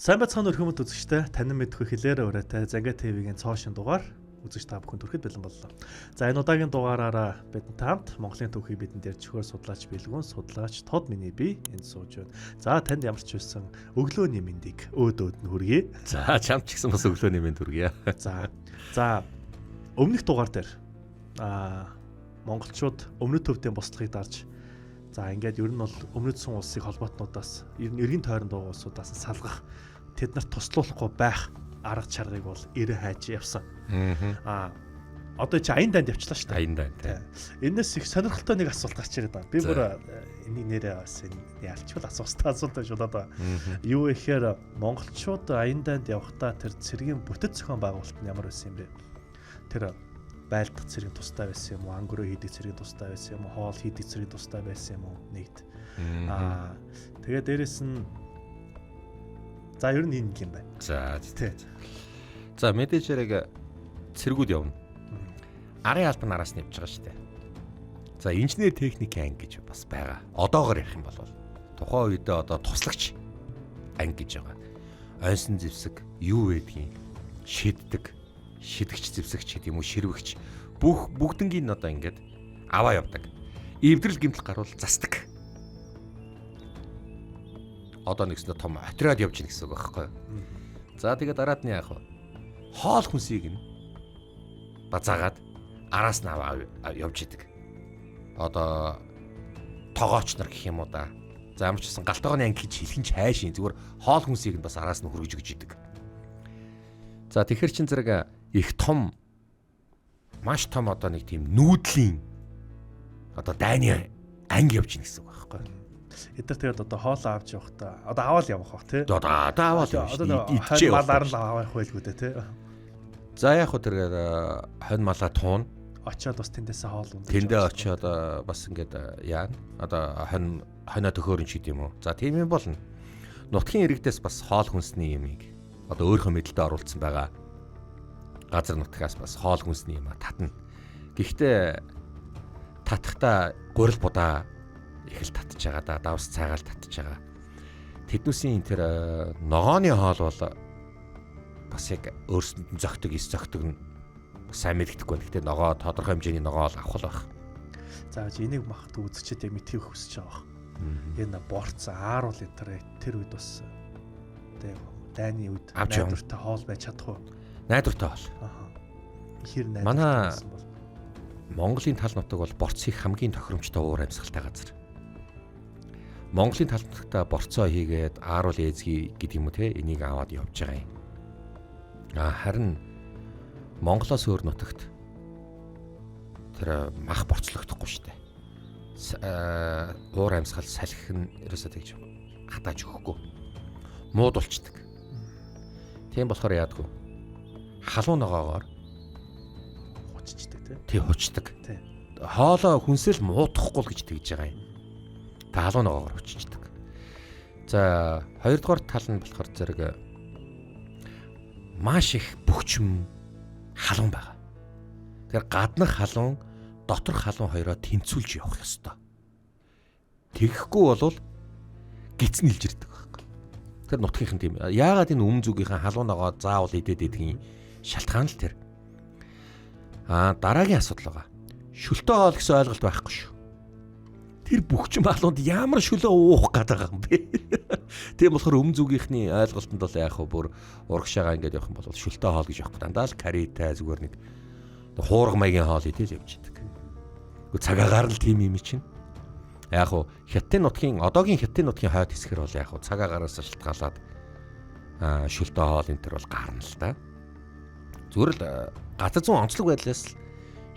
Сайн байцгаана уу хүмүүст үзэгчтэй. Танин мэдгүй хэлээр өрөөтэй Занга ТV-ийн цоошин дугаар үзэж та бүхэнд хүрэхэд бэлэн боллоо. За энэ удаагийн дугаараараа бидэнтэй хамт Монголын түүхийг бидэн дээр чөхөр судлаач билгүүн судлаач Тод миний би энд сууж байна. За танд ямар ч байсан өглөөний мэндийг өөд нь хүргэе. За чамд ч гэсэн бас өглөөний мэнд хүргэе. За өмнөх дугаар дээр монголчууд өмнөд төвдийн бослогыг дарж за ингээд ер нь бол өмнөд сун улсыг холбоотнуудаас ер нь эргэн тойрон дуу улсуудаас салгах тэд нарт туслуулахгүй байх арга чаргыг бол эрэ хайж явсан. Одоо чи аян данд явчлаа шүү дээ. Аян данд тий. Энэс их сонирхолтой нэг асуулт гарч ирээд байна. Би бүр энийг нэрээ бас ялчвал асуустай асуулт байж болоод байна. Юу ихээр монголчууд аян данд явахдаа тэр цэргийн бүтэц зохион байгуулалт нь ямар байсан юм бэ? Тэр байлдах цэргийн тустай байсан юм уу? Ангөрөө хийдэг цэргийн тустай байсан юм уу? Хоол хийдэг цэргийн тустай байсан юм уу? Нэгт. Тэгээ дээрэс нь за ер нь энэ юм байна. За тий. За мэдээж яг цэргүүд явна. Арын албан араас нь явж байгаа шүү дээ. За инженер техникийн анги гэж бас байгаа. Одоогоор ярих юм бол тухайн үедээ одоо туслагч анги гэж байгаа. Ойнсон зэвсэг юу байдгийг шиддэг, шидэгч зэвсэгч гэдэг юм уу, ширвэгч бүгднгийн одоо ингээд аваа явдаг. Эвдрэл гэмтэл гарвал засдаг. Одоо нэгснээр том отряд явж ийн гэсэн үг байхгүй. За тэгээд дараад нь яах вэ? Хоол хүнсийг нь базаагаад араас нь аваа явж идэг. Одоо тогооч нар гэх юм уу да. За ямар ч гэсэн галтгооны анги гэж хэлхэн ч хайшин зүгээр хоол хүнсийг нь бас араас нь хөргөж өгч идэг. За тэгэхэр чин зэрэг их том маш том одоо нэг тийм нүүдлийн одоо дайны анги явж ийн гэсэн үг байхгүй. Эдгээр тэгээд одоо хоолоо авч явахдаа одоо аваад явах бах тий. Одоо аваад явах. Идчихээ малаар л авах байлгүй дээ тий. За яг хөө тэргээр хонь малаа туун очиод бас тэндээсээ хоол ундаж. Тэндээ очиод бас ингээд яана. Одоо хоньо төхөөрөн ч гэдэм үү. За тийм юм болно. Нутгийн иргэдээс бас хоол хүнсний юмыг одоо өөрийнхөө мэдлэлтэд оруулсан байгаа. Газар нутгаас бас хоол хүнсний юм татна. Гэхдээ татахта гурил будаа их л татж байгаа да. Давс цайгаал татж байгаа. Тэднүүсийн тэр ногооны хоол бол бас яг өөрсөнд нь зөгтөг, эс зөгтөг нь сайн мэддэхгүй. Гэхдээ ногоо тодорхой хэмжээний ногоо л авах л байх. За энийг махт үзэгчд яг мэдхийг хүсэж байгаа. Энэ борц ааруул тэр үед бас тэг дайны үед найдвартай хоол байж чадах уу? Найдвартай хоол. Хэр найдвартай манай байсан бол Монголын тал нутаг бол борцыг хамгийн тохиромжтой уур амьсгалтай газар. Монголын тал нутагта борцоо хийгээд ааруул ээзгий гэдэг юм уу те энийг аваад явж байгаа юм. Харин Монголоос өөр нутагт тэр мах борцлогдохгүй шүү дээ. Уур амьсгал салхих нь ерөөсөө тэгж хатааж өгөхгүй. Муудулчдаг. Тийм болохоор яадгүй. Халуун ногоогоор хучдаг тий хучдаг. Хоолоо хүнсэл муудахгүй л гэж тэгж байгаа юм. Та халуун ногоогоор хучдаг. За хоёрдугаар тал нь болохоор зэрэг маш их бөхчм халуун байгаа. Тэгэхээр гаднах халуун, доторх халуун хоёроо тэнцүүлж явах ёстой. Тэгэхгүй бол гидсэн илж ирдэг байхгүй. Тэр нутгийнхэн тийм. Яагаад энэ өмнө зүгийнхэн халуун ногоо заавал идээд идэх шалтгаан л тэр. Дараагийн асуудал байгаа. Шүлтөө хоол гэсэн ойлголт байхгүй шүү. Тэр бөхчм халуунд ямар шүлөө уух гэдэг юм бэ? Тийм болохоор өмнө зүгийнхний ойлголтод бол яг хөө бүр урагшаага ингэж явах юм бол шүлтөө хоол гэж явахгүй. Дандаа л каритай зүгээр нэг хуурга маягийн хоол идэл явж идэг. Цагаагаар л тийм юм чинь. Яг хөө Хятадын нутгийн одоогийн Хятадын нутгийн хойд хэсгэр бол яг хөө цагаагаараас шалтгаалаад шүлтөө хоол энэ төр бол гарна л да. Зүгээр л газар зүүн онцлог байдлаас л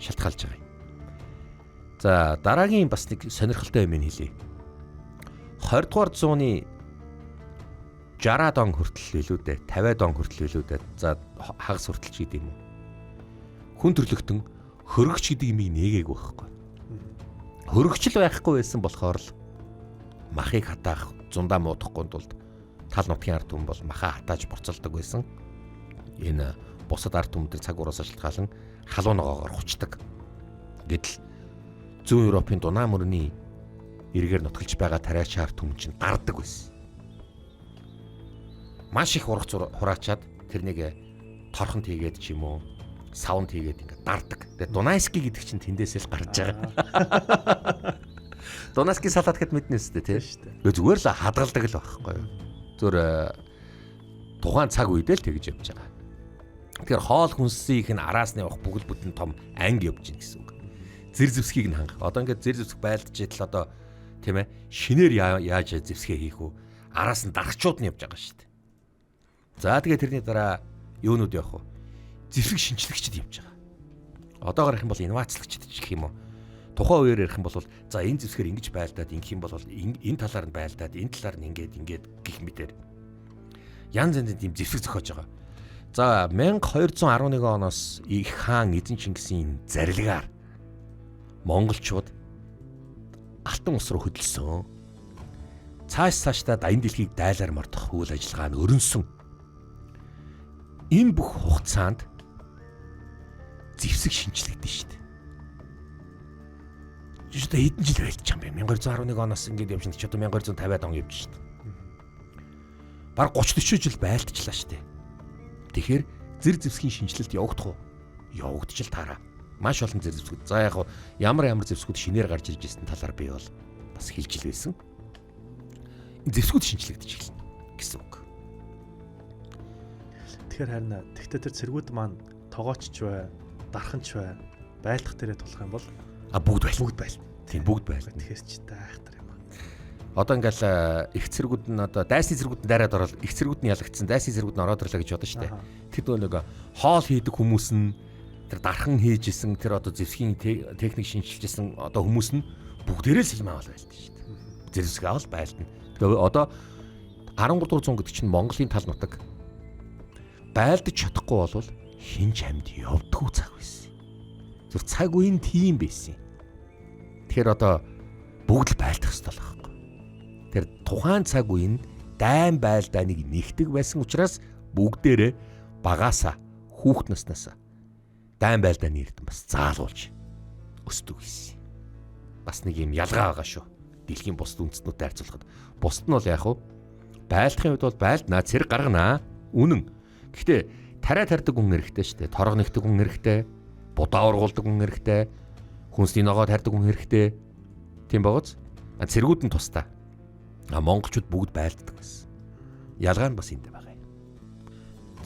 шалтгаалж байгаа юм. За дараагийн бас нэг сонирхолтой юм хэлье. 20 дугаар зууны 60-аад он хүртэл илүү дээ, 50-аад он хүртэл илүү дээ. За хагас хүртэл ч гэдэм юм. Хүн төрлөختөн хөргөч гэдэг юмыг нээгээгүй байхгүй. Хөргөчл байхгүй байсан болохоор л махыг хатаах, зундаа муудахгүй тулд тал нутгийн ард түмэн бол махаа хатааж борцолдог байсан. Энэ бусад ард түмэн дээр цаг ураас шалтгаалan халуун ногоогоор хучдаг. Гэтэл Зүүн Европын дунаа мөрний эргээр нутгалж байгаа тариач ард түмэн чинь гардаг байсан. маш их ургац хураачаад тэрнийг торхон тийгээд ч юм уу савн тийгээд ингээд дардаг. Тэгээ Дунайский гэдэг чинь тэндээсээ л гарч байгаа. Дунайский салат гэд мэднэ үстэй тий. Зүгээр л хадгалдаг л байхгүй юу. Зүгээр тухайн цаг үедээ л тэгж явж байгаа. Тэгэхээр хоол хүнсийг нь араас нь явах бүгд бүтэн том анги явж гин гэсэн үг. Зэр зэвсгийг нь хангах. Одоо ингээд зэр зэвсэг байлдаж идэл одоо тийм ээ шинээр яаж зэвсгээ хийх үү? Араас нь дарахчууд нь явж байгаа шүү дээ. За тэгээ тэрний дараа юунууд явах вэ? Зэвсэг шинжлэгчд явж байгаа. Одоогоор ярих юм бол инновацлагчд ч гэх юм уу. Тухайн үеэр ярих юм бол за энэ зэвсгээр ингэж байлдаад ингэх юм бол энэ талаар нь байлдаад энэ талаар нь ингээд гих мэтэр янз янзын тийм зэвсэг зохиож байгаа. За 1211 оноос их хаан Эзэн Чингисийн зарилгаар монголчууд алтан ус руу хөдөлсөн. Цаашдаа дайны дэлхийг дайлаар мордох үйл ажиллагаа нь өрнсөн. Энэ бүх хугацаанд зэвсэг шинжлэгдэн шүү дээ. Жишээ хэдэн жил байлдаж байгаа юм бэ? 1211 оноос ингээд явж чинь ч одоо 1250-аад он явж шүү дээ. Бараг 30-40 жил байлтчлаа шүү дээ. Тэгэхээр зэр зэвсгийн шинжилэлт явагдах уу? Явагдчих л таараа. Маш олон зэр зэвсгүүд. За яг ямар зэвсгүүд шинээр гарч ирж ирсэн талаар би бол бас хэлж ил байсан. Зэвсгүүд шинжлэгдэж эхэлнэ гэсэн үг. Тэгэхээр харин тэгтээ тэр цэргүүд маань тогоочч бай, дарханч бай, байлдах дээрээ тулах юм бол бүгд байл. Тийм бүгд байл. Тэгэхээр ч таахтар юм аа. Одоо ингээл их цэргүүд нь одоо дайсны цэргүүд нь дайраад ороод их цэргүүд нь ялагдсан, дайсны цэргүүд нь ороод ирлээ гэж бодсон шүү дээ. Тэр нэг хоол хийдэг хүмүүс нь тэр дархан хийжсэн, тэр одоо зэвсгийн техник шинжилжсэн одоо хүмүүс нь бүгдээрээ л сэлмээ авал байлдсан шүү дээ. Зэвсэг авал байлдана. Тэгээ одоо 13 дугаар зуун гэдэг чинь Монголын тал нутаг байлдаж чадахгүй болвол хин ч амьд явдггүй цаг байсан. Зүр цаг үеийн тийм байсан. Тэгэхээр одоо бүгд л байлдах хэрэгтэй л байхгүй. Тэр тухайн цаг үеийн дайн байлдааныг нэгтгэг байсан учраас бүгдээрээ багаасаа хүүхэд наснаасаа дайн байлдааны эрдэм бас заалуулж өсдөг гэсэн. Бас нэг юм ялгаа байгаа шүү. Дэлхийн бусад үндэстнүүдтэй харьцуулахад. Бусад нь бол яг хуу байлдахын үед бол байлднаа, цэрэг гарганаа. Үнэн. Гэхдээ тариа тарьдаг хүн хэрэгтэй шүү дээ. Торго нэгдэг хүн хэрэгтэй. Будаа ургуулдаг хүн хэрэгтэй. Хүнсний ногоо тарьдаг хүн хэрэгтэй. Тийм байгоц. Цэргүүд нь тустай. Монголчууд бүгд байлддаг гэсэн. Ялгаа нь бас энд байгаа юм.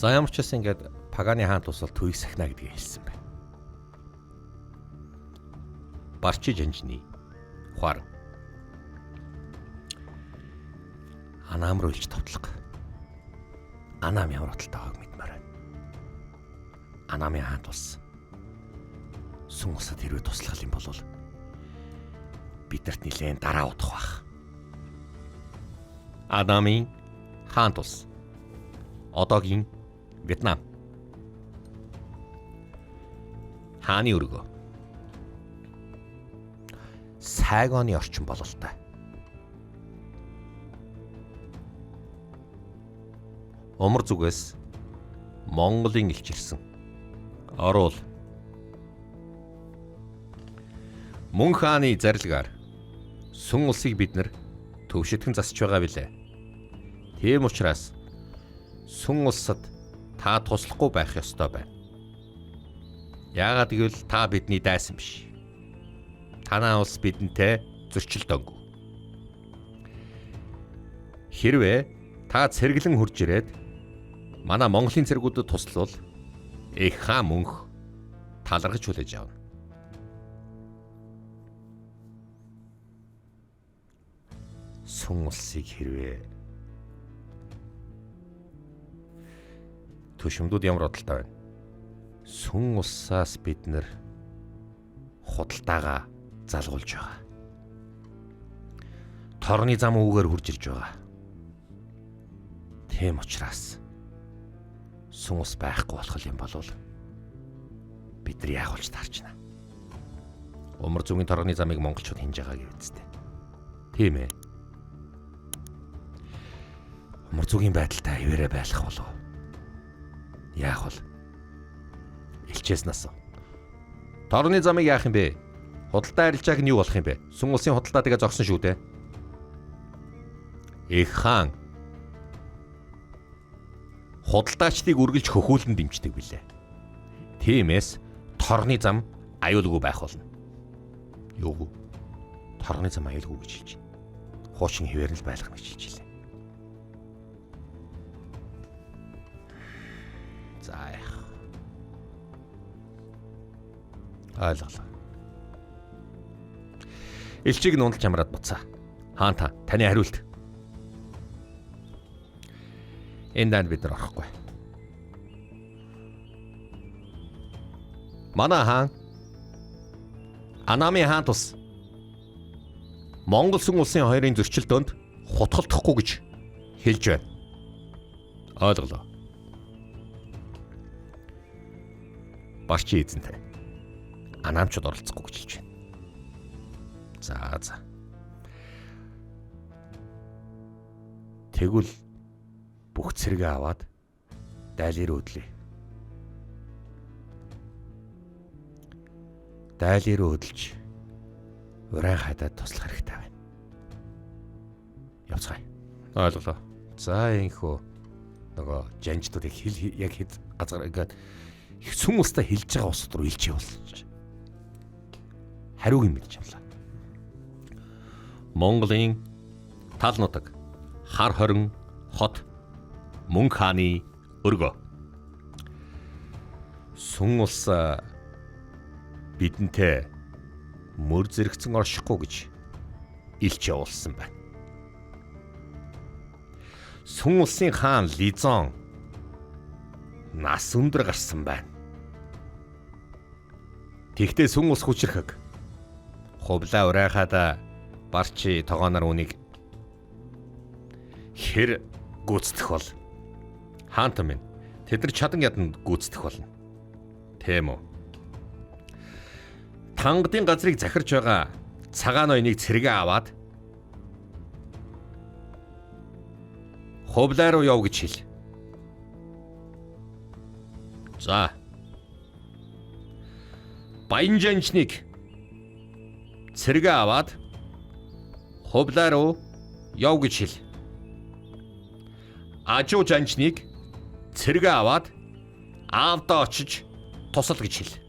За ямар ч байсан ингээд Паганы хаан тусал төвийг сахина гэдгийг хэлсэн байна. Барчи жанжны ухаар анаам руу илж товтлог. Анаам ямар худалтай байгааг мэдмээр байна. Анаамын хаан тус сүн усад хэрвээ туслах юм бол бидэрт нэлээд дараа удах байх. Анаамын хаан тус одоогийн Вьетнам хааны өргөө Сайгоны орчин бололтой. Умар зүгээс Монголын илчилсэн орвол мөн хааны зарилгаар сүн улсыг бид нар төвшөтгөн засч байгаа билээ. Тийм учраас сүн улсад та туслахгүй байх ёстой байна. Яагаад гэвэл та бидний дайсан биш. Танаа улс бидэнтэй зөрчилдөөнгүй. Хэрвээ та цэргэлэн хурж ирээд манай Монголын цэргүүдэд туславал их хаан мөнх талархаж хүлээж авна. Сүн улсыг хэрвээ төшөмдүүд ямар бодолтой байна? Сүн улсаас бид нэр худалдаага залгуулж байгаа. Торны зам үүгээр хурж ирж байгаа. Тийм учраас сүн ус байхгүй болох юм бол бид нар яах болж таарчна. Умар зүгийн торгоны замыг монголчууд хинж байгаа гэвэцтэй. Тийм ээ. Умар зүгийн байдалтай хിവэрэ байх болов. Яах вэ? Илчээс нас. Торгоны замыг яах юм бэ? Худалдаа арилжааг нь юу болох юм бэ? Сүн улсын худалдаа тэгээ зогсон шүү дээ. Их хаан худалдаачдыг үргэлж хөхүүлэн дэмждэг билээ. Тиймээс торны зам аюулгүй байх болно. Юу? Торны зам аюулгүй гэж хэлж байна. Хуучин хэвээр нь байлгах гэж хэлж байлаа. За яах. Ойлголоо. Элчийг нь ундалж амраад буцаа. Хаан та таны хариулт. Энэ дан бид нар орохгүй. Манай хаан Анами хаан тус Монгол сүм улсын хоёрын зөрчилдөөнд хутгалдахгүй гэж хэлж байна. Ойлголоо. Барчи эзэнтэй. Анамчууд оролцохгүй гэж хэлж байна. За. Тэгвэл бүх цэрэгээ аваад дайлын руу өдлөө. Дайлын руу өдөлж уран хадаад туслах хэрэгтэй байна. Явцгаая. Ойлголоо. За инхүү нөгөө жанждуудыг яг хэд газар ингээд их сүм устаа хэлж байгаа усд руу илчээ болсон. Хариуг юм хэлж авлаа. Монголын тал нутаг хар хорин хот мөнх хааны өргөө. Сүм улс бидэнтэй мөр зэрэгцэн оршихгүй гэж илч явуулсан байна. Сүм улсын хаан Лизон нас өндөр гарсан байна. Тэгтээ сүм улс хүчрхэг хувлаа урайхада барчи тогооноор үнийг хэр гүйцэтгэх бол хаантан минь тэд нар чадан яданд гүйцэтгэх болно. Тийм үү? Тангадын газрыг захирч байгаа цагаан ноёныг цэрэгээ аваад хувлаа руу яв гэж хэл. За. Баян жанчныг цэрэгээ аваад хувлаа руу яв гэж хэл. Ажуу жанчныг цэрэгээ аваад аавдаа очиж тусал гэж хэл.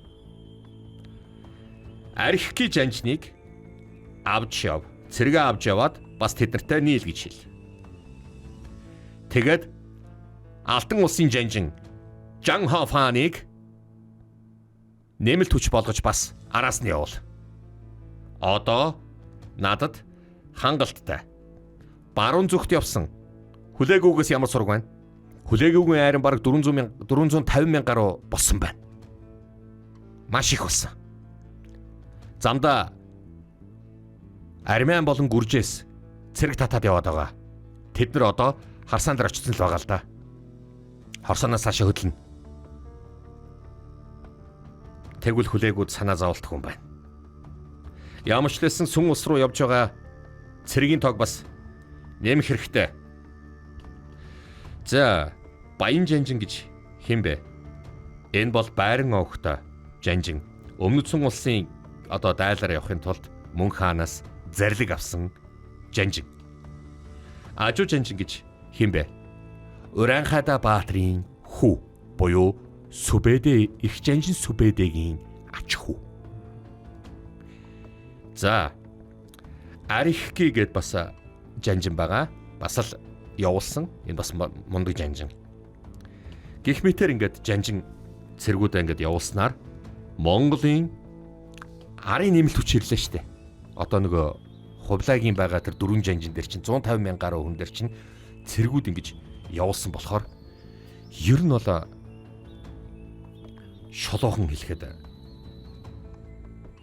Архики жанчныг авч яв. Цэрэгээ авч яваад бас тэднэртэй нийл гэж хэл. Тэгэд Алтан улсын жанжин Жан Хофаныг нэмэлт хүч болгож бас араас нь явуул. Одоо надад хангалттай баруун зүгт явсан хүлээгүүгээс ямар сураг байна? Хүлээгүүгийн айран бараг 450 мянга гаруй болсон байна. Маш их болсон. Замда Армян болон Гүржээс цэрэг татаад яваад байгаа. Тэд нар одоо харсаан дээр очсон л байгаа л да. Хорсоноос цаашаа хөдлөнө. Тэгвэл хүлээгүүд санаа зовлтох юм байна. Ямар ч лсэн сүм улс руу явж байгаа цэрэгийн тог бас нэмэх хэрэгтэй. За, Баян жанжин гэж хэн бэ? Энэ бол байран овогтой жанжин. Өмнөд сүм улсын одоо дайлаар явахын тулд мөнх хаанаас зарлиг авсан жанжин. Ажуу жанжин гэж хэн бэ? Уранхада баатрийн хүү буюу Сүбэдэ их жанжин Сүбэдэгийн ач хүү. За, Архики гэд бас жанжин байгаа. Бас л явуулсан. Энэ бас мундаг жанжин. Гэх мэтэр ингээд жанжин цэргүүдээ ингээд явуулснаар Монголын арын нэмэлт хүч ирлээ штэ. Одоо нөгөө хувлагийн байгаа тэр дөрвөн жанжин дээр чинь 150 мянга гаруй хүн дээр чинь цэргүүд ингэж явуулсан болохоор ер нь бол шолоохон хэлэхэд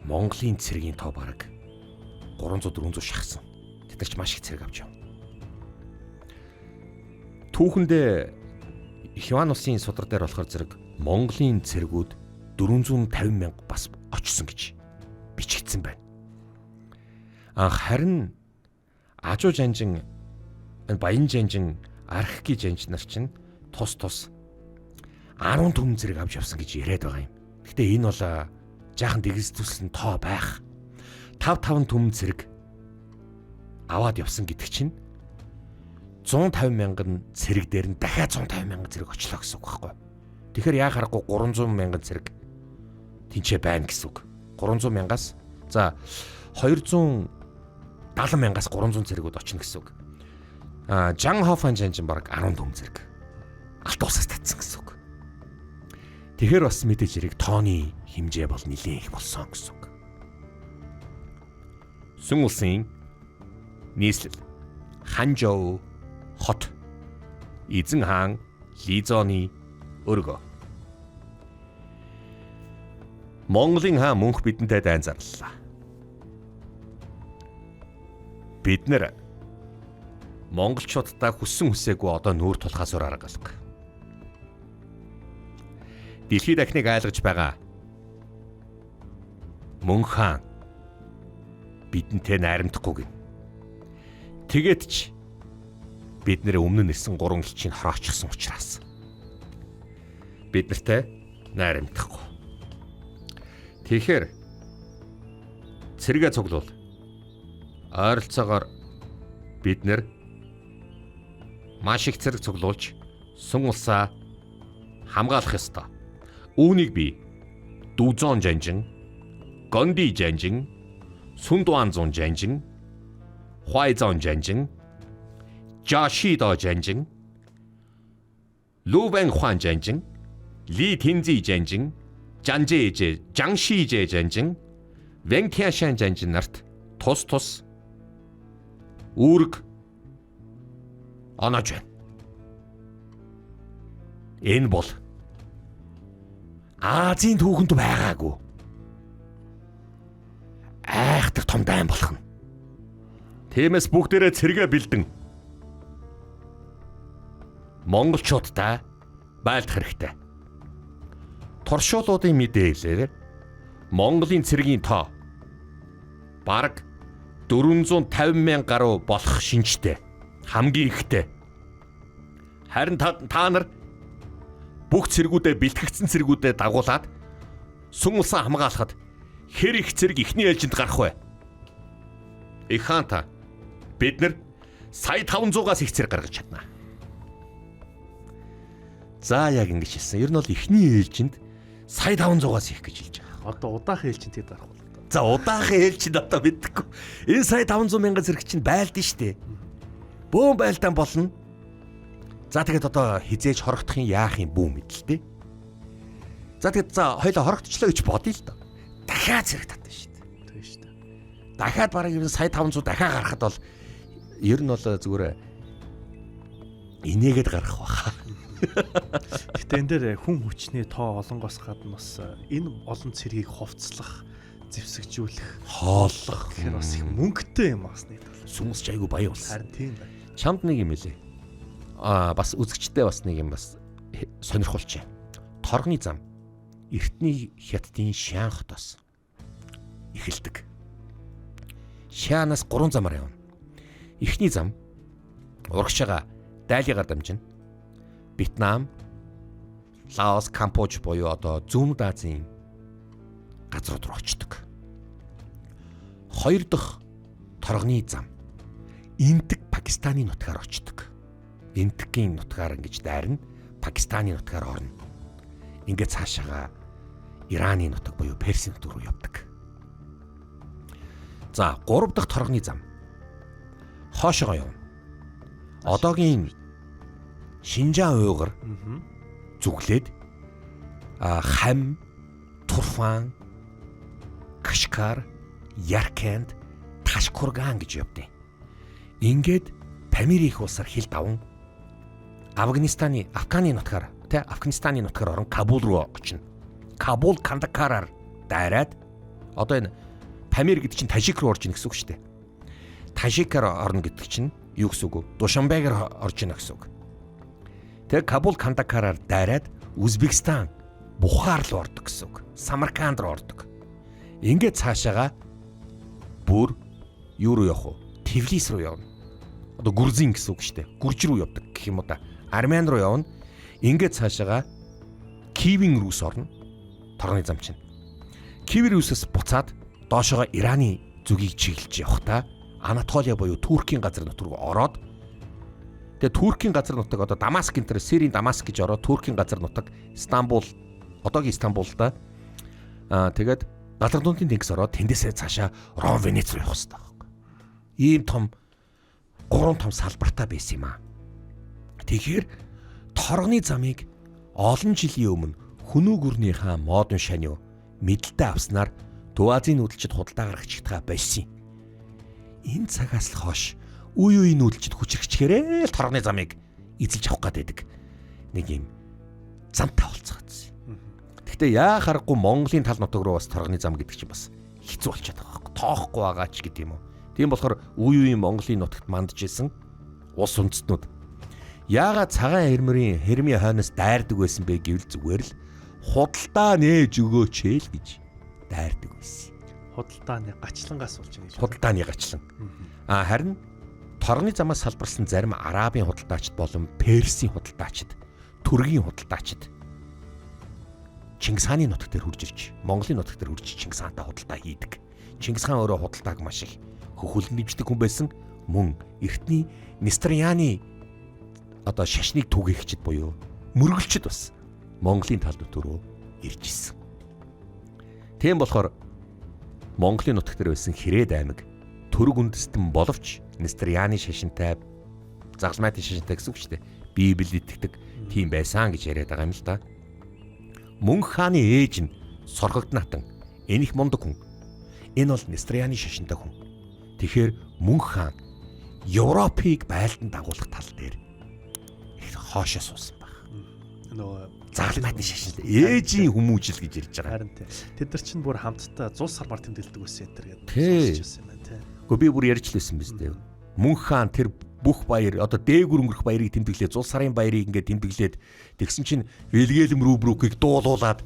Монголын цэргийн тоо бараг 300-400 шахсан. Тэд нар ч маш их цэрэг авч явна. Түүхэндээ Хиван улсын судар дээр болохоор зэрэг Монголын цэргүүд 450 мянга бас очсон гэж бичигдсэн байна. Харин Ажуу жанжин, Баян жанжин, Архики жанжин нар чинь тус 10 түмэн зэрэг авч явсан гэж яриад байгаа юм. Гэхдээ энэ бол жаахан дэгсдүүлсэн тоо байх. 5 түмэн зэрэг аваад явсан гэдэг чинь 150 мянган цэрэг дээр нь дахиад 150 мянган цэрэг очлоо гэсэн үг байхгүй. Тэгэхээр яа харахгүй 300 мянган цэрэг тэнцээ байна гэсэн үг. 300 мянгаас за 270 мянгаас 300 цэрэгүүд очно гэсэн үг. Жан Хофан жанжин баг 14 цэрэг алт усаас татсан гэсэн үг. Тэгэхээр бас мэдээж хэрэг тооны хэмжээ бол нэлээд их болсон гэсэн үг. Сүм улсын нийслэл Ханчжоу хот эзэн хаан Лизоны өргөө. Монголын хаан мөнх бидэнтэй дайн зарлалаа. Бид нэр монголчуудаа хүссэн хүсээгүй одоо нүүр тулхаасаар аргалга. Дэлхийд дахныг айлгаж байгаа мөнх хаан бидэнтэй найрамдахгүй гин. Тэгээд ч бид нэр өмнө нь ирсэн 3 элчийг хороочихсон учраас бид нартай найрамдахгүй. Тэгэхээр цэрэгээ цуглуул. Ойролцоогоор бид нэр маш их цэрэг цуглуулж сүм улсаа хамгаалах ёстой. Үүнийг би Дузон жанжин, Гонди жанжин, Сундуанзон жанжин, Хуайзон жанжин, Жашидо жанжин, Лувэн Хуан жанжин, Ли Тинзи жанжин, Жанжэжэ, Жаншижэ жанжин, Вэнтяшан жанжин нарт тус үүрэг оноож байна. Энэ бол Азийн түүхэнд байгаагүй айхтар том дайн болох нь. Тиймээс бүгдээрээ цэрэгээ бэлдэн монголчуудаа байлдах хэрэгтэй. Туршуулуудын мэдээлэлээр Монголын цэргийн тоо бараг 450 мянга гаруй болох шинжтэй, хамгийн ихтэй. Харин та нар бүх цэргүүдээ бэлтгэгдсэн цэргүүдээ дагуулад сүм улсаа хамгаалахад хэр их цэрэг ихний ээлжинд гарах вэ? Их хаан та бид нар сая 500-аас их цэрэг гаргаж чаднаа. За яг ингэж хэлсэн. Ер нь бол ихний ээлжинд сая 500-аас их гэж хэлж байгаа. Одоо удаахын ээлжинд тэд гарах бол. За удаахын ээлжинд одоо мэдхгүй. Энэ сая 500 мянган цэрэг чинь байлдсан шүү дээ. Бөөн байлдаан болно. За тэгээд одоо хизээж хорогдохын яах юм бүү мэдлээ. За тэгээд хоёлаа хорогдчихлоо гэж бодъё л доо. Дахиад цэрэг татна шүү дээ. Тийм шүү дээ. Дахиад бараг юм сая 500 дахиад гарахад бол ер нь бол зүгээр инээгээд гарах баха. Гэтэ энэ дээр хүн хүчний тоо олонгоос гадна бас энэ олон цэргийг хувцлах, зэвсэгжүүлэх, хооллох гэхээр бас их мөнгөтэй юм бас нэг тал. Сүмс ч айгу баян болсон. Харин тийм байна. Чамд нэг юм элэ. Бас үзэгчтэй бас нэг юм бас сонирхолтой. Торгоны зам Эртний хятадын Шиан хотоос эхэлдэг. Шианаас 3 замаар явна. Эхний зам урагшаага дайлыгаар дамжина. Вьетнам, Лаос, Камбож буюу одоо Зүүн Азийн газрууд руу очдог. Хоёр дахь торгоны зам Индик Пакистаны нутгаар очдог. Индикийн нутгаар ингэж дайрна, Пакистаны нутгаар орно. Ингээд цаашаага Ираны нутаг буюу Персийн нутаг руу явдаг. За, 3 дахь торгоны зам хоошоо явна. Одоогийн Шинжаан уйгар зүглээд Хам, Турфан, Кашгар, Ярканд, Ташкурган гэж явдیں۔ Ингээд Памир их улсаар хил даван Афганистаны Афганистаны нутгаар орон Кабул руу очино. Кабул Кандакараар дайраад одоо энэ Памир гэдэг чинь Тажик руу орж ийн гэсэн үг шүү дээ. Тажикаар орно гэдэг чинь юу гэсэн үг вэ? Душанбегаар орж ийн гэсэн үг. Тэгээ Кабул Кандакараар дайраад Узбекистан, Бухар руу ордог гэсэн үг. Самарканд руу ордог. Ингээд цаашаага бүр юу руу явах вэ? Тбилис руу явна. Одоо Грузин гэсэн үг шүү дээ. Гүрж рүү явдаг гэх юм уу да. Армян руу явна. Ингээд цаашаага Кивин рүүс орно. Торгоны зам чинь. Кивин рүүсээс буцаад доошоогоо Ираны зүгийг чиглэж явахдаа Анатолия буюу Туркийн газар нутг руу ороод Тэгээ Туркийн газар нутаг одоо Дамаск энэ Сирийн Дамаск гэж ороод Туркийн газар нутаг Стамбул одоогийн Стамбул да. Тэгээд Галар дундын тэнгис ороод тэндээсээ цаашаа Ром Венец руу явах хэрэгтэй байхгүй. Ийм том 3 том салбартаа байсан юм аа. Тэгэхээр торгоны замыг олон жилийн өмнө Хөнөө гүрний хаан Модон Шаниу мэдлэлтэй авснаар Дуу Азийн нүүдэлчид худалдаа гаргахчдгаа болсон. Энэ цагаас л хойш үе нүүдэлчид хүчрхчгээрээ л торгоны замыг эзэлж авах гэдэг нэг юм замтай болцгоодсон. Гэхдээ яа харахгүй Монголын тал нутаг руу бас торгоны зам гэдэг чинь бас хэцүү болчиход байгаа байхгүй. Тоохгүй байгаа ч гэдэг юм уу. Тийм болохоор үе Монголын нутагт мандж исэн улс үндэстнүүд яагаад цагаан хэрмийн хойноос дайрдаг байсан бэ гэвэл зүгээр л худалдаа нээж өгөөч л гэж дайрдаг байсан. Худалдааны гачлангаас болж байгаа гэж. Худалдааны гачлан. Харин торгоны замаас салбарсан зарим Арабын худалдаачид болон Персийн худалдаачид, Түргийн худалдаачид Чингис хааны нутаг дээр хурж ирж, Монголын нутаг дээр хурж Чингис хаантай худалдаа хийдэг. Чингис хаан өөрөө худалдааг маш их хөхүүлэн дэмждэг хүн байсан. Мөн эртний Нестрияны одоо шашныг түгээгчд буюу мөргөлчд бас Монголын тал нутаг руу ирж ирсэн. Тийм болохоор Монголын нутаг дээр байсан Хэрээд аймаг Түрэг үндэстэн боловч Нестрияны шашинтай Загалмайтын шашинтай гэсэн үг шүү дээ. Библиэд итгэдэг тийм байсан гэж яриад байгаа юм л да. Мөнх хааны ээж нь соргогднатан энийх мундаг хүн. Энэ бол Нестрияны шашинтай хүн. Тэгэхээр мөнх хаан Европыг байлдан дагуулах тал дээр их хоошоо суусан баг. Нөгөө Загалмайтын шашинтай ээжийн хүмүүжил гэж ярьж байгаа. Харин тэд нар чинь бүр хамтдаа зулс сармаар тэмдэглэдэг байсан энэ гэдэг сонсчихсан юм байна тий. Гэхдээ би бүр ярьж лээсэн биз дээ. Мөнх хаан тэр бүх баяр одоо дээгүр өнгөрөх баярыг тэмдэглээ, зул сарын баярыг ингээд тэмдэглээд тэгсэн чинь Вильгельм Рубрукийг дуулуулад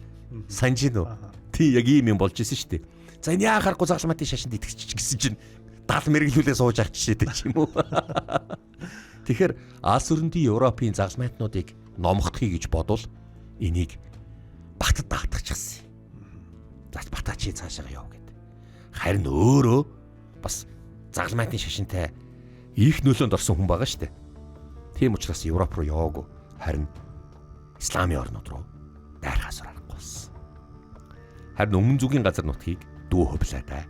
санаж гинөө. Тий яг ийм юм болж исэн шүү дээ. За энэ яа харахгүй Загалмайтын шашинд итгэж гэсэн чинь 70 мэрэглүүлээ сууж авчижээ ч юм уу. Тэгэхээр Алс өрөндийн Европын Загалмайтнуудыг номгохыг гэж бодвол энийг Батад даатгачихсан. За Батаа чи цаашаа яв гэд. Харин өөрөө бас Загалмайтын шашинтай их нөлөөнд орсон хүн байгаа шүү дээ. Тийм учраас Европ руу яваагүй. Харин Исламын орнууд руу дайрахаас аргагүй болсон. Харин өмнө зүгийн газар нутгийг дүү хувлаатай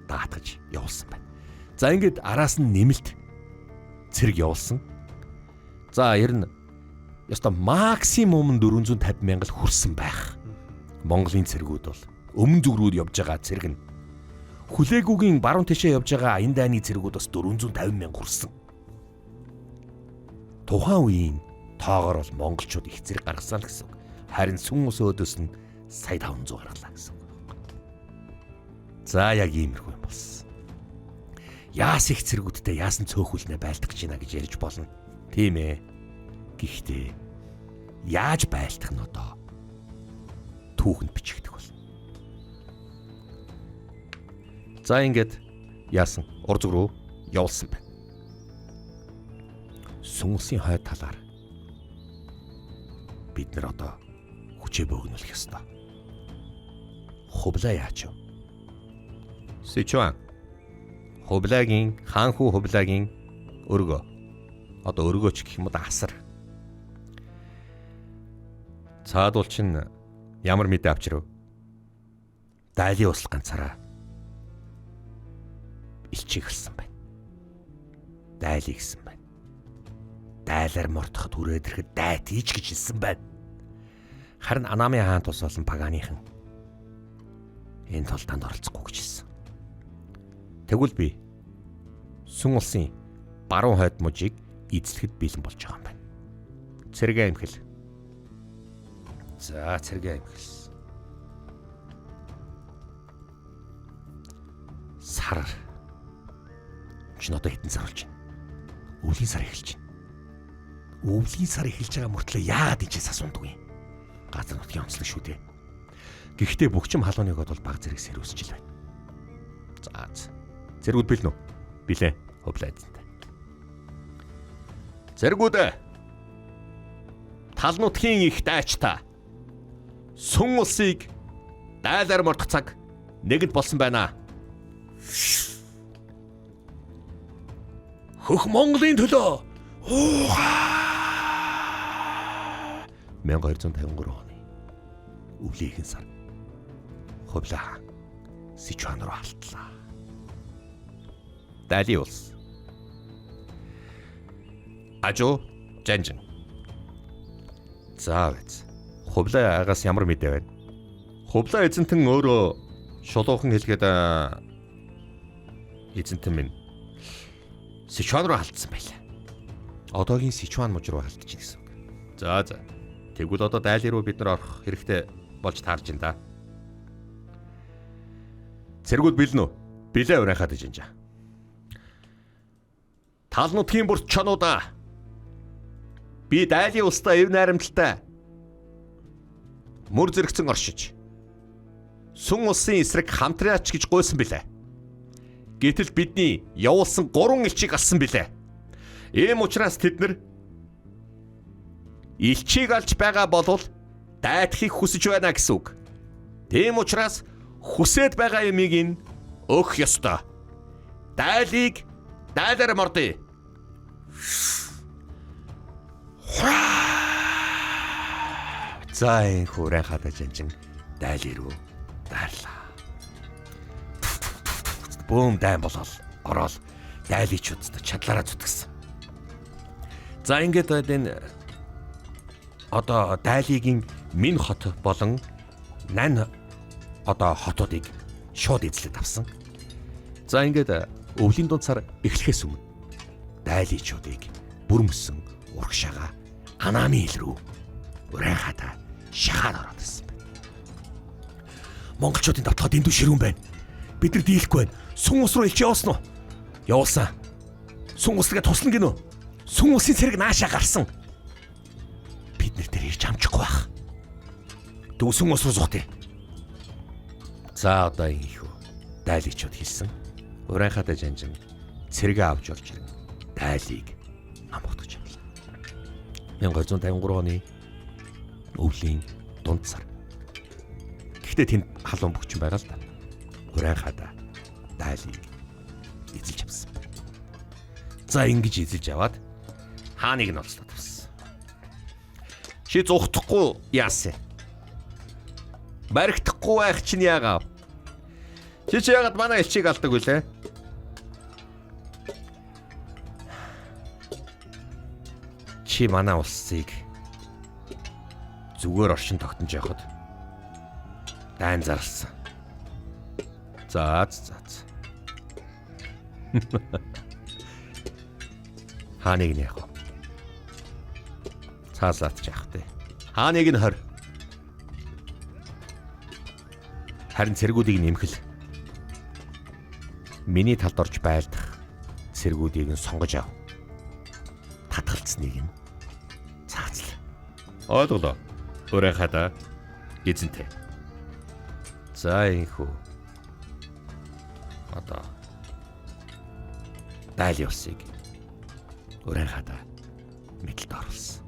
даатгаж явуулсан байна. За ингээд араас нь нэмэлт цэрэг явуулсан. За ер нь яста максимум 450 мянган хүрсэн байх. Монголын цэргүүд бол өмнө зүг рүү явж байгаа цэрэг нь Хүлээгүүгийн баруун тишээ явж байгаа аян дайны цэргүүд бас 450 мянга хүрсэн. Тухайн үеийн тоогоор бол монголчууд их зэрэг гаргасан л гэсэн үг. Харин сүн ус өөдөөс нь сая 500 гаргалаа гэсэн үг. За яг иймэрхүү юм болсон. Яас их цэргүүдтэй яасан цөөхүүлнэ байлдах гэж байна гэж ярьж болно. Тийм ээ. Гэхдээ яаж байлдах нь одоо түүхэнд бичигдэх бол. За ингээд яасан ур зүг рүү явуулсан байна. Сүн усын хойд талаар бид нар одоо хүчээ бөөгнүүлэх ёстой. Хувлаа яач вэ? Сичуан. Хувлагийн хаанхүү хувлагийн өргөө. Одоо өргөөч гэх юм уу асар. Цаадуул чин ямар мэдээ авчирв? Дайлын услах ганцаараа илчиг хэлсэн байна. Дайлыг гисэн байна. Дайлаар мортоход хүрээд ирэхэд дайтийч гэж хэлсэн байна. Харин Анамын хаан тус болон Паганыхан энэ толтонд оролцохгүй гэж хэлсэн. Тэгвэл би сүн улсын баруун хойд мужийг эзлэхэд бэлэн болж байгаа юм байна. Цэрэг аймхэл. За цэрэг аймхэл. Сар чинь одоо хэдэн сар болж байна? Өвлийн сар эхэлж байна. Өвлийн сар эхэлж байгаа мөртлөө яагаад ичээс асуудаг юм? Газар нутгийн онцлог шүү дээ. Гэхдээ бөгчим халууныг бол баг зэрэг сэрүүсэж л байна. За зэргүүд бэлнэ үү? Билээ. Хувлаадтай. Зэргүүд тал нутгийн их дайч та. Сүн улсыг дайлаар мордох цаг нэгэд болсон байна. Хөх Монголын төлөө 1253 оны өвлийн сар Хувлаа хаан Сичуан руу алтлаа. Дали улс. Ажо Жанжин. Заавч Хувлаа агаас ямар мэдээ байна? Хувлаа эзэнтэн өөрөө шулуухан хэлгээд эзэнтэн минь Сичуан руу алдсан байлаа. Одоогийн Сичуан мужид руу алдчих гэсэн үг. За. Тэгвэл одоо Дали руу бид нар орох хэрэгтэй болж таарж байна да. Цэргүүд бэлэн үү? Билээ урайхаад ижинжа. Талнуудын бүрт чонуудаа. Би Дали устаа эв найрамдалтай. Мөр зэрэгцэн оршиж. Сүн улсын эсрэг хамтраач гэж гуйсан билээ. Гэтэл бидний явуулсан 3 элчийг алсан билээ. Ийм учраас тэд нар элчийг алж байгаа болвол дайдахыг хүсэж байна гэсэн үг. Тийм учраас хүсээд байгаа юмыг нь өгөх ёстой. Дайлыг дайлаар мордъё. За энэ хүрэн хадаж Жанжин Дайли руу дайрлаа. Бөөм дайн болол ороод Дайличуудад чадлаараа зүтгсэн. За ингээд энэ одоо Дайлигийн Мин хот болон Нан одоо хотуудыг шууд эзлээд авсан. За ингээд өвлийн дунд сар эхлэхээс өмнө Дайличуудыг бүрмөсөн урагшаага Анами хил рүү урайхата шахаад ороод ирсэн байна. Монголчуудын давтахад эндүү ширүүн байна. Бид нар дийлэхгүй байна. Сүн ус руу илж явуулсан уу? Явуулсан. Сүн усгээ туслана гинөө. Сүн усын цэрэг наашаа гарсан. Бид нар тэр ирж амжихгүй байх. Дүүсэн ус руу зугтъя. За одоо ингэхүү. Дайличуд хэлсэн. Урайхата Жанжин цэрэгээ авч орж ирэн Дайлиг амгатгаж явлаа. 1253 оны өвлийн дунд сар. Гэхдээ тэнд халуун бөгчин байгаа л да. Урайхата Дайлиг эзэлж авсан. За ингэж эзэлж аваад хааныг нь олцлоо тавсан. Чи зүхтахгүй яасан? Баригдахгүй байх чинь яагаад? Чи яагаад манай элчийг алдаг вүлээ? Чи манай улсыг зүгээр оршин тогтнож явахад дайн зарлсан. За. Хааныг нь яах вэ? Цаасаач яах вэ? Хааныг нь хор. Харин цэргүүдийг нэмхэл. Миний талд орж байлдах цэргүүдийг нь сонгож ав. Татгалцсныг нь цаацлаа. Ойлголоо. Урайхата эзэнтэй. За инхүү. Одоо Дайли улсыг Урайхата мэдлэлд оруулсан.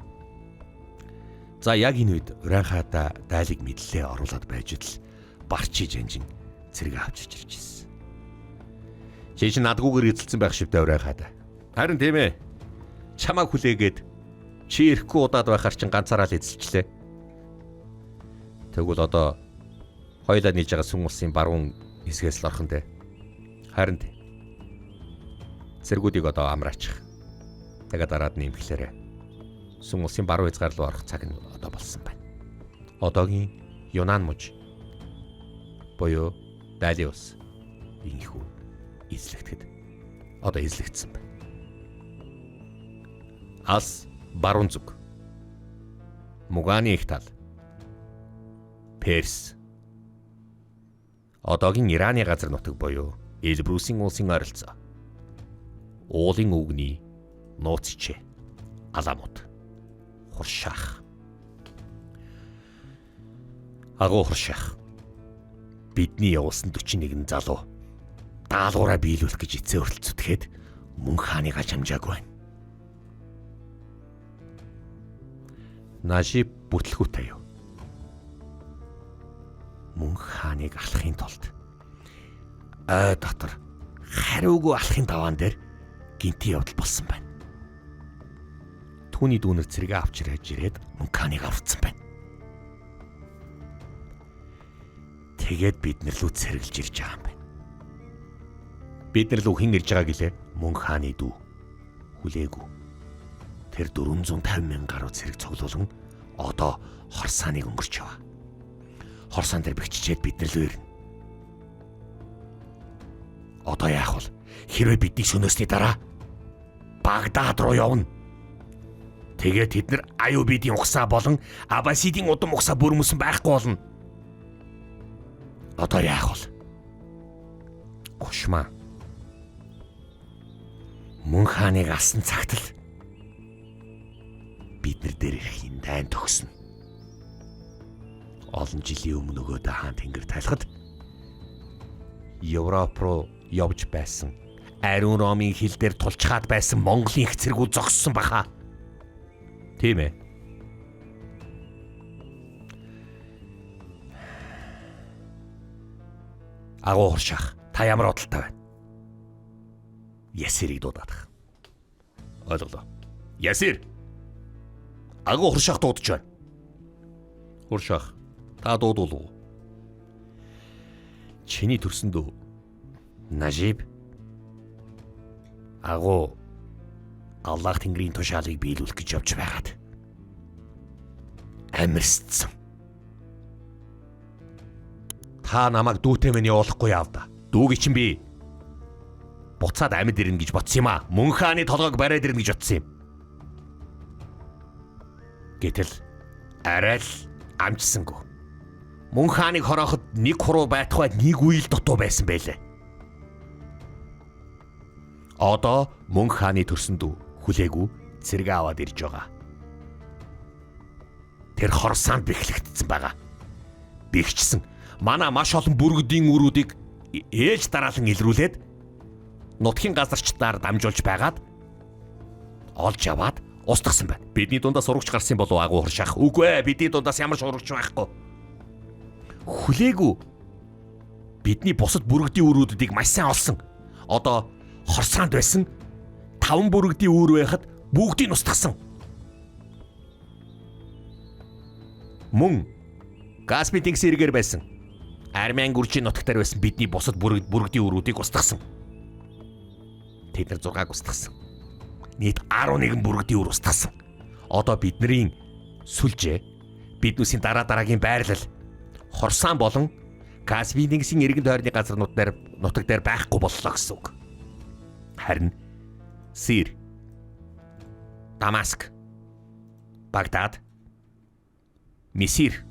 За яг энэ үед Урайхата Дайлиг мэдлэлээ оруулаад байж л Барчи Жанжин цэрэг авч ирж ирсэн. Чи надгүйгээр эзэлсэн байх шивтэй Урайхата. Харин тийм ээ. Чамааг хүлээгээд чи ирэхгүй удаад байхаар чин ганцаараа л эзэлчлээ. Тэгвэл одоо хоёулаа нийлж байгаа сүн улсын баруун хэсгээс л орхон дээ. Харин цэргүүдийг одоо амраачих. Тэгээд дараад нь имхлээрээ сүн улсын баруун хязгаар руу орох цаг нь одоо болсон байна. Одоогийн Юнан муж боёо Дали улс инхүү эзлэгдэхэд одоо эзлэгдсэн байна. Ас баруун зүг. Муганы их тал. Перс. Одоогийн Ираны газар нутаг боёо Эльбрусын улсын ойролцоо. Уулын үгний нууцчээ. Аламут. Хуршаах. Агуу хуршаах. Бидний явуулсан 41 залуу даалгавраа биелүүлэх гэж эцээ өрөлцөдгээд мөн хааныг алж амжаагүй байна. Наши бүтлгүүтэй юу? Мөн хааныг алахын тулд ой дотор хариугүй алахын даваан дээр гинти явдал болсон байна. Түүний дүүнэр цэргээ авч ирээд Мунханыг авцсан байна. Тэгээд бид нар лүү цэргэлж ирж байгаа юм байна. Бид нар лүү хэн ирж байгаа гэлээ? Мунханы дүү. Хүлээгүй. Тэр 450,000 гаруй цэрэг цуглуулан одоо Хорсааныг өнгөрч яваа. Хорсаан дээр бэхжижээд бид нар лүү ирнэ. Одоо яах вэ? Хэрвээ бидний сөнөөсний дараа Багдад руу явна. Тэгээд тэд нар Аюбидийн угсаа болон Аббасидийн удам угсаа бүрмөсөн байхгүй болно. Одоо яах вэ? Гушмаа. Мунханыг алсан цагт л бид нар дээр ирэхийн дайн төгснө. Олон жилийн өмнө нөгөөдөө хаан тэнгэр талхад Европ руу явж байсан ариун ромын хил дээр тулчхаад байсан Монголын их цэргүүд зогссон баха. Тийм ээ. Агуу Хоршаах, та ямар бодолтой байна? Ясирийг дуудаад. Ойлголоо. Ясир. Агуу Хоршаах дуудаж байна. Хоршаах, та дуудуулав. Чиний төрсөн дүү. Нажиб. Агуу Аллах Тэнгэрийн тушаалыг биелүүлэх гэж явж байгаад амирсцсан. Та намайг дүүтэй минь явуулахгүй яав да. Дүүг чинь би буцаад амьд ирнэ гэж бодсон юм аа. Мөнханы толгойг бариад ирнэ гэж бодсон юм. Гэтэл арай л амжсангүй. Мөнханыг хорооход нэг хуруу байтугай нэг үйл дутуу байсан байлээ. Одоо Мөнханы төрсөн дүү хүлээгүй цэрэг аваад ирж байгаа. Тэр Хорсаанд бэхлэгдсэн байгаа. Бэгчсэн. Манай маш олон бүргэдийн үрүүдийг ээж дараалан илрүүлээд нутгийн газарчдаар дамжуулж байгаад олж аваад устгасан байна. Бидний дундаас урагч гарсан болов Агуу Хоршаах? Үгүй ээ, бидний дундаас ямар ч урагч байхгүй. Хүлээгүй. Бидний бусад бүргэдийн үрүүдийг маш сайн олсон. Одоо Хорсаанд байсан 5 бүргэдийн үүр байхад бүгдийг устгасан. Мөн Каспийн тэнгис эргээр байсан Армян гүржийн нутагтар байсан бидний бусад бүргэдийн үүрүүдийг устгасан. Тэд нар 6-г устгасан. Нийт 11 бүргэдийн үүр устгасан. Одоо бидний сүлжээ, биднүүсийн дараагийн байрлал Хорсаан болон Каспийн тэнгисийн эргэн тойрны нутаг дээр байхгүй боллоо гэсэн үг. Харин Сир, Дамаск, Багдад, Мисир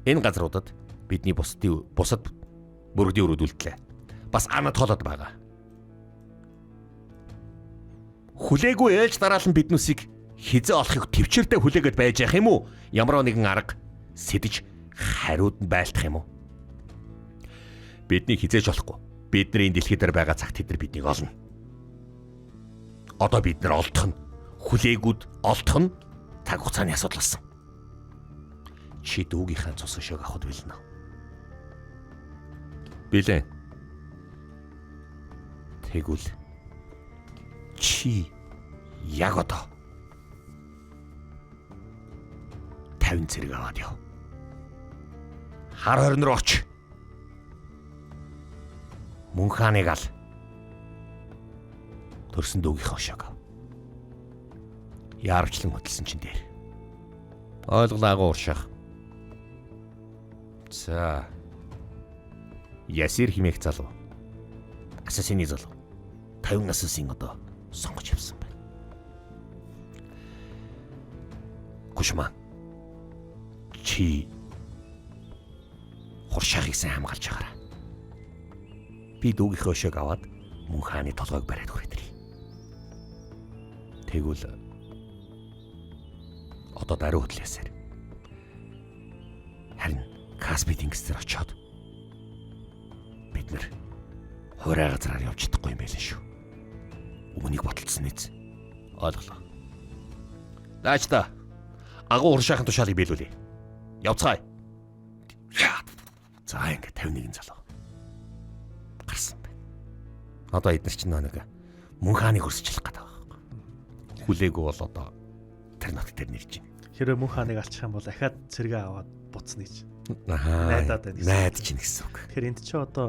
энэ газруудад бидний бусад бүргэдийн үүрүүд үлдлээ. Бас Анатолид байгаа. Хүлээгүй ээлж дараалан биднүүсийг хизээ олохыг төвчээртэй хүлээгээд байж явах юм уу? Ямар нэгэн арга сэтэж хариуд нь байлдах юм уу? Бидний хизээж болохгүй. Бидний дэлхий дээр байгаа цагт тэд нар биднийг олно. Одоо бид нар олдох нь хүлээгүүд олдох нь цаг хугацааны асуудал болсон. Чи дүүгийнхаа цус өшөөг авахд билнэ. Билээ. Тэгвэл чи яг одоо 50 цэрэг аваад яв. Хар хорин руу оч. Мөнханыг ал. Төрсөн дүүгийнхээ өшөөг ав. Яарвчлан хөтлсөн чин дээр. Ойлголоо Агуу Хоршаах. За. Ясир химээх залуу. Асасины залуу. 50 нассын одоо сонгож явсан байна. Гушмаа. Чи Хоршаахыг сайн хамгаалж байгаарай. Би дүүгийнхээ өшөөг аваад Мөнханы толгойг бариад хүрээд ирье. Тэгвэл одоо даруй хөдлөөсээр харин Каспи тэнгисээр очиод бид нар хуурай газраар явж чадахгүй юм байлаа шүү. Үүнийг бодолцсон нэз. Ойлголоо. Даачта Агуу Хоршаахын тушаалыг биелүүлээ. Явцгаая. За ингэ 51 залуу гарсан байна. Одоо эдгээр чинь нэг Мөнханыг өрсөжлөх гэдэг байна. Хүлээгүй бол одоо тэр нот дээр нэрж байна. Хэрэв мөн хааныг алчих юм бол дахиад цэргээ аваад буцна гэж. Найдаад байна. Найдаж байна гэсэн үг. Тэгэхээр энд чи одоо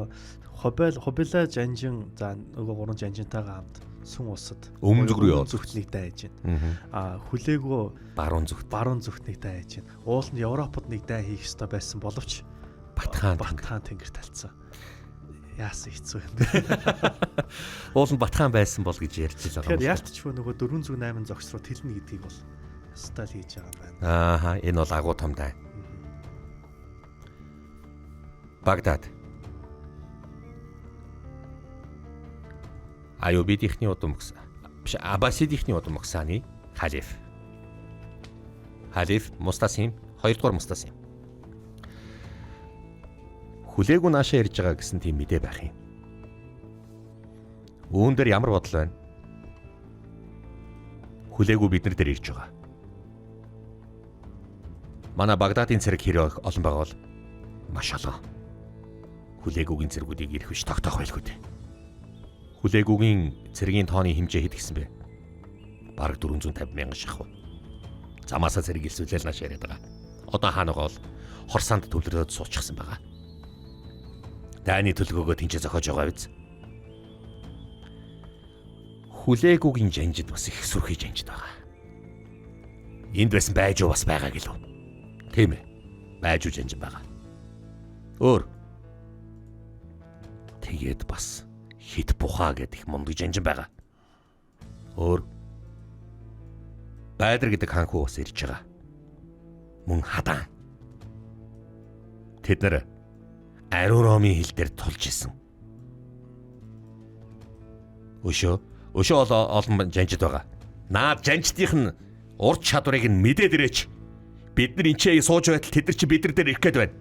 хобила жанжин за нөгөө 3 жанжинтайгаа хамт сүн улсад өмнө рүү яваад зүгтнийг дайж байна. Хүлээгөө баруун зүгтнийг дайж байна. Уул нь Европод нэг дай хийх ёстой байсан боловч Батхан тэнгэр талцсан. Яасан хэцүү юм бэ? Уул нь Батхан байсан бол гэж ярьж байгаа юм. Тэгэхээр яалтчгүй нөгөө 408 зогс руу тэлнэ гэдгийг бол стал хийж байгаа юм байна. Ааха, энэ бол агуу том дай. Багдад. Аюбидийнхний удам мөкс. Биш Аббасидийнхний удам мөксаны халиф. Халиф Мустасим 2 дугаар Мустасим. Хүлээгүү наашаа ирж байгаа гэсэн тийм мэдээ байх юм. Үүн дээр ямар бодол байна? Хүлээгүү бид нар дээр ирж байгаа. Манай Багдадын цэрэг хэрэг олон байгаа бол маш олон. Хүлээгүүгийн цэргүүдийг ирэх биш тогтоох байлгүй дээ. Хүлээгүүгийн цэргийн тооны хэмжээ хэд гэсэн бэ? Бараг 450 мянган шахуу. Замаасаа цэрэг илсүүлэл нааш яриад байгаа. Одоо хаана байгаа бол Хорсанд төвлөрөөд суучихсан байгаа. Дайны төлгөөгөө тэнцээ зохиож байгаа биз? Хүлээгүүгийн жанжид бас их сүрхий жанжид байгаа. Энд байсан байж уу бас байгаа гэлөө. Тийм ээ. Байж уу жанжид байгаа. Өөр. Тэгээд бас хит бухаа гэдэг их мундаг жанжин байгаа. Өөр. Байдар гэдэг ханхуу бас ирж байгаа. Мөн хадаан. Тэд нар ариун ромын хил дээр тулж исэн. Өшөө олон жанжид байгаа. Наад жанждынх нь урд чадварыг нь мэдээд ирээч. Бид нар энчээ сууж байтал тэд нар чи бид нар дээр ирэх гээд байна.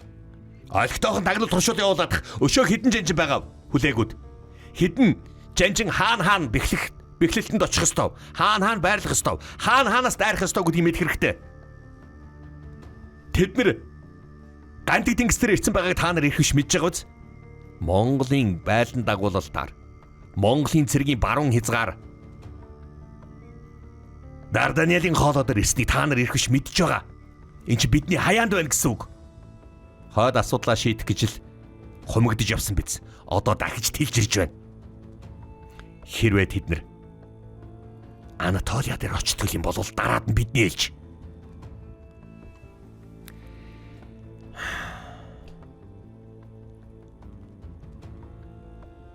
Олигтойхон тагнуул туршуул явуулаад өшөө хідэн жанжин байгаа. Хүлээгүүд. Хідэн жанжин хаана бэхлэлтэнд очих ёстой. Хаана байрлах ёстой. Хаанаас дайрах ёстой гэдгийг мэдэх хэрэгтэй. Тэд нар Гантик тэнгис дээр ирсэн байгааг та нар ирэх биш мэдж байгаа биз? Монголын байлдан дагуулалтаар Монголын цэргийн баруун хязгаар Дарданеллын хоолоо дээр ирснийг та нар ирэх биш мэдж байгаа. Энд чи бидний хаяанд байна гэсэн үг. Хойд асуудлаа шийдэх гэж л хумигдж явсан биз. Одоо дахиж тэлж ирж байна. Хэрвээ тэд нар Анатолиа дээр очтгол юм бол дараад нь бидний ээлж.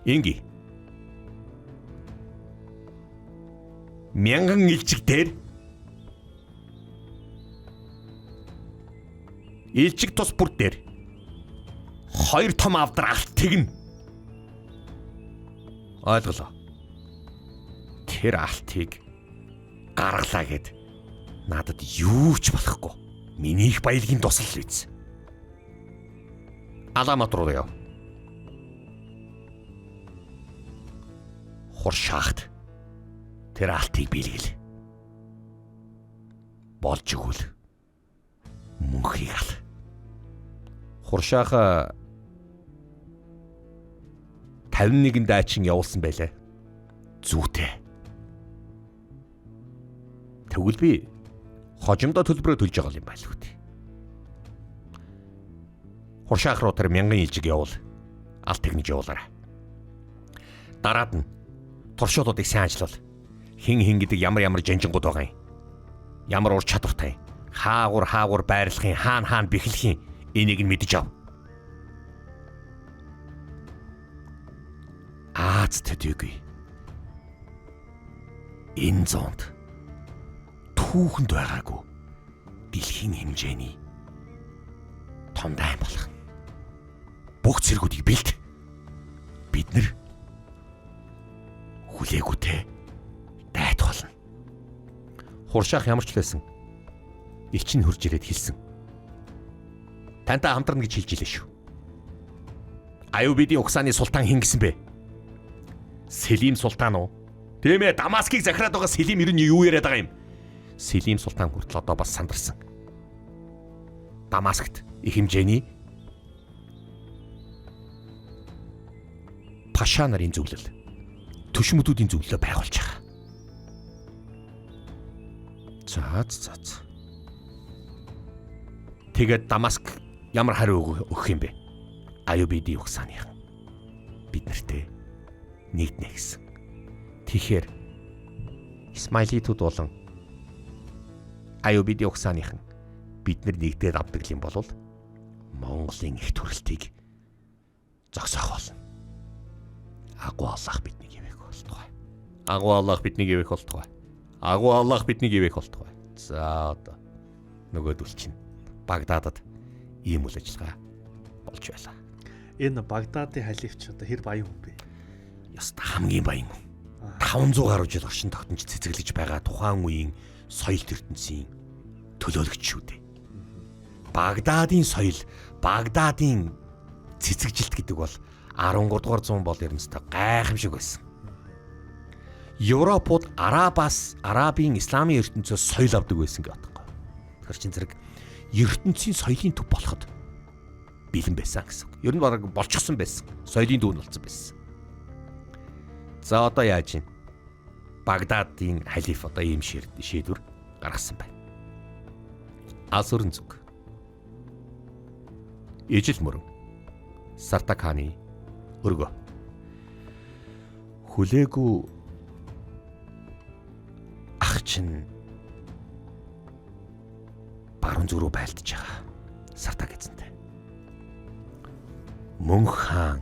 Инги. Мянган илжиг дээр илжиг тус бүр дээр 2 том авдар алт тэгнэ. Ойлголоо. Тэр алтыг гаргалаа гэд надад юу ч болохгүй. Минийх баялагын тусал биз. Аламат руу яв. Хуршаахт тэр алтыг биелгэл. Болж игүүл. Мөнхийг ал. Хуршааха 51 дайчин явуулсан байлаа. Зүйтэй. Тэгвэл би хожимдоо төлбөрөө төлж байгаа юм байлгүй дээ. Хуршаах руу тэр 1000 илжиг явуул. Алт техник явуулаарай. Дараад нь туршуулуудыг сайн ажиллуул. Хин гэдэг ямар жанжингууд байгаа юм. Ямар ур чадвартай. Хаагур байрлахын, хаана бэхлэхийн энийг нь мэдэж ав. Аз төдийгүй. Энэ зонд түүхэнд байгаагүй дэлхийн хэмжээний том дайн болох. Бүх цэргүүдийг бэлт. Бид нар хүлээгүүтэй дайт болно. Хуршаах ямар ч байсан. Элчин хурж ирээд хэлсэн. Тантай хамтрана гэж хэлж илээ шүү. Аюбидийн угсааны султан хэн гэсэн бэ? Селим султан уу? Тийм ээ, Дамаскийг захираад байгаа Селим ер нь юу яриад байгаа юм? Селим султан хүртэл одоо бас сандарсан. Дамаскт их хэмжээний паша нарын зөвлөл, төшмөдүүдийн зөвлөлөө байгуулж байгаа. За. Тэгээд Дамаск ямар хариу өгөх юм бэ? Аюбидийн угсааныхан бид нартэй нэгднэ гэсэн. Тэгэхээр Исмаилитууд болон Аюбидийн угсааныхан бид нар нэгдээд авдаг юм бол Монголын их төрөлтийг зогсоох болно. Агуу Аллах биднийг ивэх болтугай. Агуу Аллах биднийг ивэх болтугай. Агуу Аллах биднийг ивэх болтугай. За одоо нөгөөдөл чинь Багдадад ийм үйл ажиллагаа болж байлаа. Энэ Багдадын халифч одоо хэр баян хүн бэ? Яста хамгийн баян хүн. 500 гаруй жил оршин тогтнож цэцэглэж байгаа тухайн үеийн соёл ертөнцийн төлөөлөгч шүү дээ. Багдадын соёл, Багдадын цэцэгжилт гэдэг бол 13 дугаар зуун бол ерөнхийдөө гайхамшиг байсан. Европууд Арабын исламын ертөнцөөс соёл авдаг байсан гэдэг байна. Тэгэхээр чин зэрэг ертөнцийн соёлын төв болоход бэлэн байсан гэсэн. Ер нь бараг болчихсон байсан. Соёлын дүүн болсон байсан. За одоо яаж юм? Багдадын халиф одоо ийм шийдвэр гаргасан байна. Асурын зүг. Ижил мөрөн Сартаканы өргөө. Хүлээгүй ах чинь баруун зүг рүү байлдаж байгаа. Сартак эзэнтэй. Мөн хаан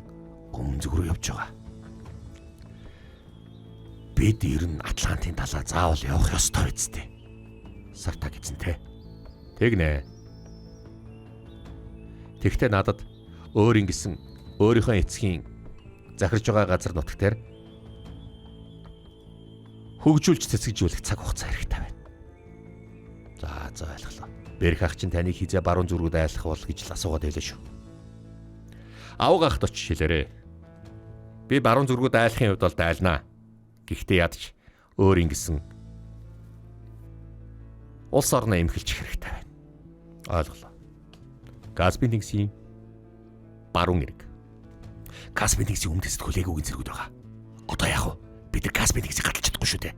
өмнө зүг рүү явж байгаа. Бид ер нь Атлантын талаа заавал явах ёстой үсттэй. Сартак эзэнтэй. Тэгнэ. Тэгтээ надад өөр ингэсэн өөрийнхөө эцгийн захирж байгаа газар нутаг дээр хөгжүүлж цэцгэжүүлэх цаг хугацаа хэрэгтэй байна. За ойлголоо. Берх ах чинь таныг хизээ баруун зүргүүд айлах бол гэж л асуугаад байлаа шүү. Авга ахт очиж хэлээрээ. Би баруун зүргүүд айлахын хувьд бол дайлнаа. Гэхдээ ядч өөр ингэсэн улс орноо эмхэлчих хэрэгтэй байна. Ойлголоо. Каспийн тэнгисийн баруун эрэг. Каспийн тэнгисийн өмнөд хүлээгүүгийн зэргүүд байгаа. Одоо яах вэ? Бид нар Каспийн тэнгисийг гаталж чадахгүй шүү дээ.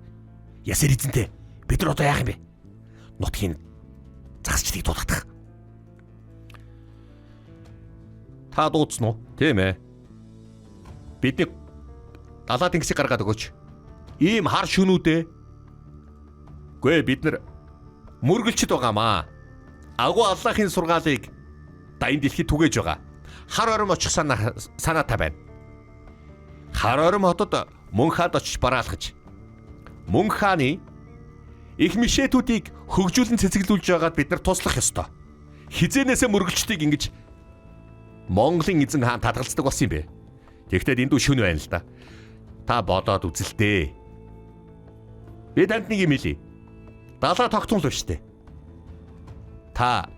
Ясэр эзэнтэй. Бид нар одоо яах юм бэ? Нутгийн загасчлыг дуудах. Та дуудсан уу? Тийм ээ. Бидний далаа тэнгисийг гаргаад өгөөч. Ийм хар шөнүүдээ. Гүй бид нар мөргөлчд байгаамаа. Агуу Аллахын сургаалыг дайнд дэлхийд түгээж байгаа. Хар орим очих санаатай байна. Хар орим хотод мөн хаад очиж бараалхаж мөн хааны их мишэтүүдийг хөгжүүлэн цэцэглүүлж байгаад бид нар туслах ёстой. Хизээнээсээ мөргөлчдийг ингэж Монголын эзэн хаан татгалздаг болсон юм бэ. Тэгэхдээ эндүү шүн байна л да. Та бодоод үзэлтэй. Би танд нэг юм хэлье. Далаа тогтмол биш үү? Та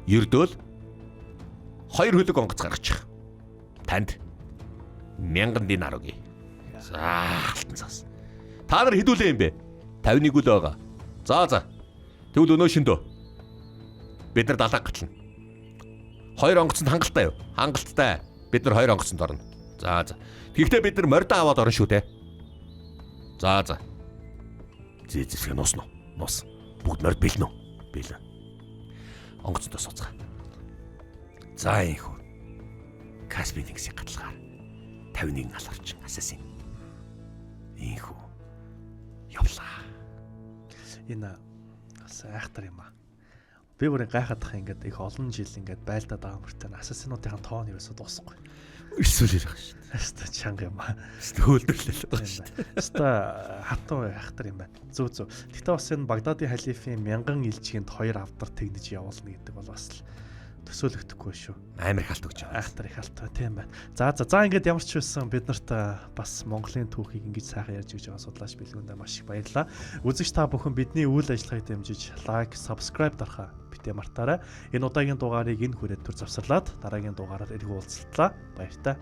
ердөөл 2 хөлөг онгоц гаргачих. Танд 1000 динар өгье. За алтан цаас. Та нар хэдүүлээ юм бэ? 51 үл байгаа. За. Тэгвэл өнөө шөндөө. Бид нар далаа гатлана. 2 онгоцонд хангалттай юу? Хангалттай. Бид нар 2 онгоцонд орно. За. Тэгэхдээ бид нар морьдоо аваад орно шүү дээ. За. Зэзэсгэ нуусан уу? Нуусан. Бүгд морьд бэлнэ үү? Бэлэн. Онгоцтой сууцгаа. За ийхүү. Каспийн тэнгисийн гатлгаар 51 аларчин асасын. Ийхүү. Явлаа. Энэ бас айхтар юм аа. Би бүрийн гайхадах ингээд их олон жил ингээд байлдаад байгаа мөртөө асасинуудын тоон ерөөсөө дуусахгүй. Эсвэл ирэх шүү. Хаста чанга юм аа. Хөөлдөрлөл байгаа шүү. Хаста хатуу айхтар юм байна. Зүг. Гэхдээ бас энэ Багдадын халифын 1000 илжигэнд 2 авдар тэгнэж явуулна гэдэг бол бас л төсөөлөгдөхгүй шүү. Амар их алт өгч байгаа. Айхтар их алт тийм байна. За ингээд ямар ч байсан бид нарт бас Монголын түүхийг ингэж сайхан ярьж өгч байгаа судлаач бэлгүүндээ маш их баярлалаа. Үзэгч та бүхэн бидний үйл ажиллагааг дэмжиж лайк, subscribe дарахаа битээ мартаарай. Энэ удаагийн дугаарыг энэ хүрээд төр завсарлаад дараагийн дугаараар эргүү уулзлаа. Баяртай.